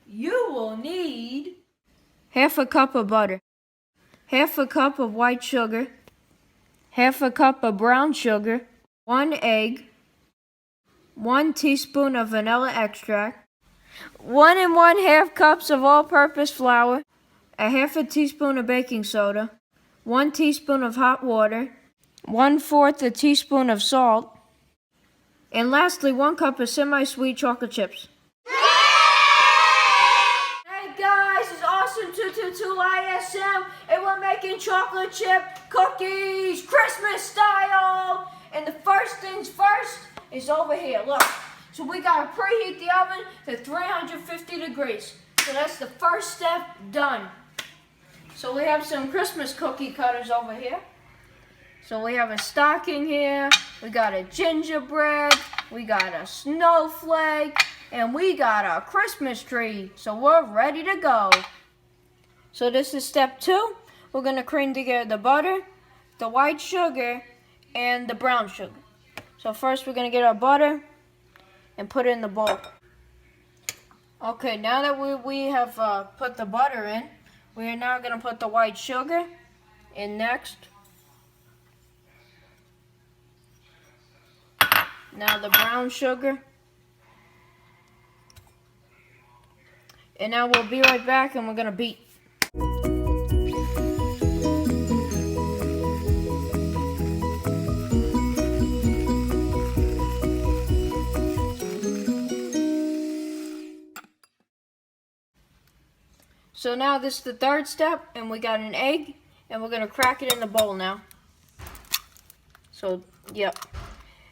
You will need half a cup of butter, half a cup of white sugar, half a cup of brown sugar, 1 egg, 1 teaspoon of vanilla extract, 1 1/2 cups of all-purpose flour, a half a teaspoon of baking soda, 1 teaspoon of hot water, 1/4 a teaspoon of salt, and lastly 1 cup of semi-sweet chocolate chips. Hey guys, it's Awesome222 ISM, and we're making chocolate chip cookies, Christmas style. And the first things first is over here, look. So we gotta preheat the oven to 350 degrees. So that's the first step done. So we have some Christmas cookie cutters over here. So we have a stocking here, we got a gingerbread, we got a snowflake, and we got a Christmas tree. So we're ready to go. So this is step 2. We're gonna cream together the butter, the white sugar, and the brown sugar. So first we're gonna get our butter and put it in the bowl. Okay, now that we have put the butter in, we are now gonna put the white sugar in next. Now the brown sugar. And now we'll be right back and we're gonna beat. So now this is the third step, and we got an egg, and we're gonna crack it in the bowl now. So, yep.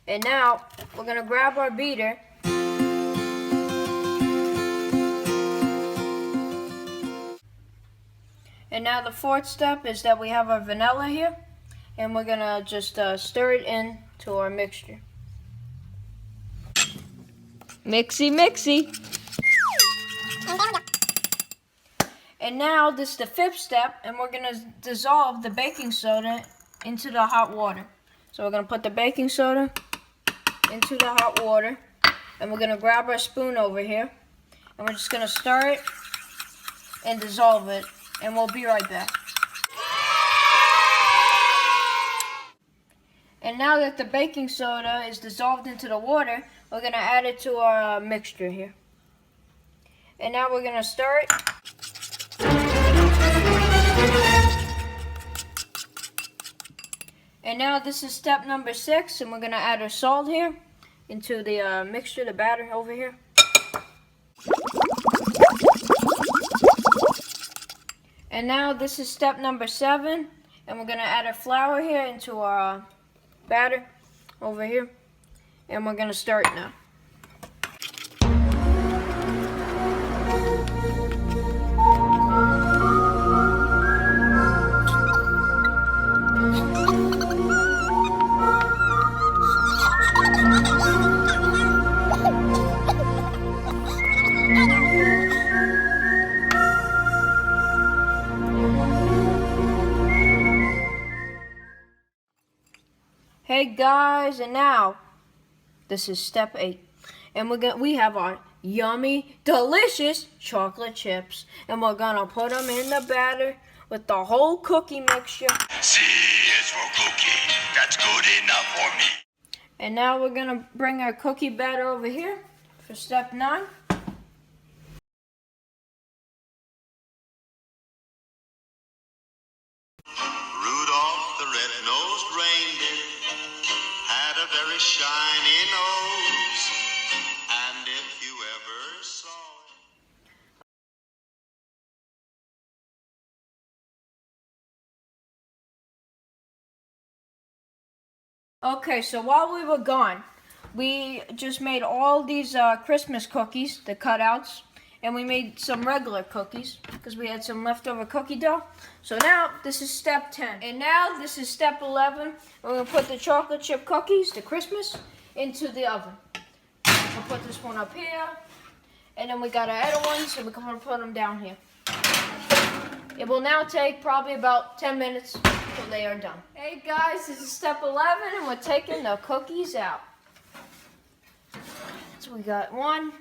And now we're gonna grab our beater. And now the fourth step is that we have our vanilla here, and we're gonna just stir it into our mixture. Mixy, mixy. And now this is the fifth step, and we're gonna dissolve the baking soda into the hot water. So we're gonna put the baking soda into the hot water, and we're gonna grab our spoon over here, and we're just gonna stir it and dissolve it, and we'll be right back. And now that the baking soda is dissolved into the water, we're gonna add it to our mixture here. And now we're gonna stir it. And now this is step number 6, and we're gonna add our salt here into the mixture, the batter over here. And now this is step number 7, and we're gonna add our flour here into our batter over here, and we're gonna start now. Hey guys, and now this is step 8, and we have our yummy, delicious chocolate chips, and we're gonna put them in the batter with the whole cookie mixture. C is for cookie. That's good enough for me. And now we're gonna bring our cookie batter over here for step 9. Rudolph the red-nosed reindeer had a very shiny nose, and if you ever saw it. Okay, so while we were gone, we just made all these Christmas cookies, the cutouts, and we made some regular cookies because we had some leftover cookie dough. So now this is step 10, and now this is step 11. We're gonna put the chocolate chip cookies, the Christmas, into the oven. We'll put this one up here, and then we got our other ones, and we're gonna put them down here. It will now take probably about 10 minutes until they are done. Hey guys, this is step 11, and we're taking the cookies out. So we got one.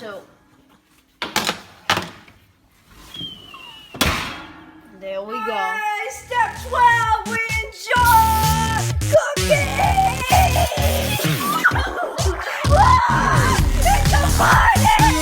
So there we go. Alright, step 12, we enjoy cookies! It's a party!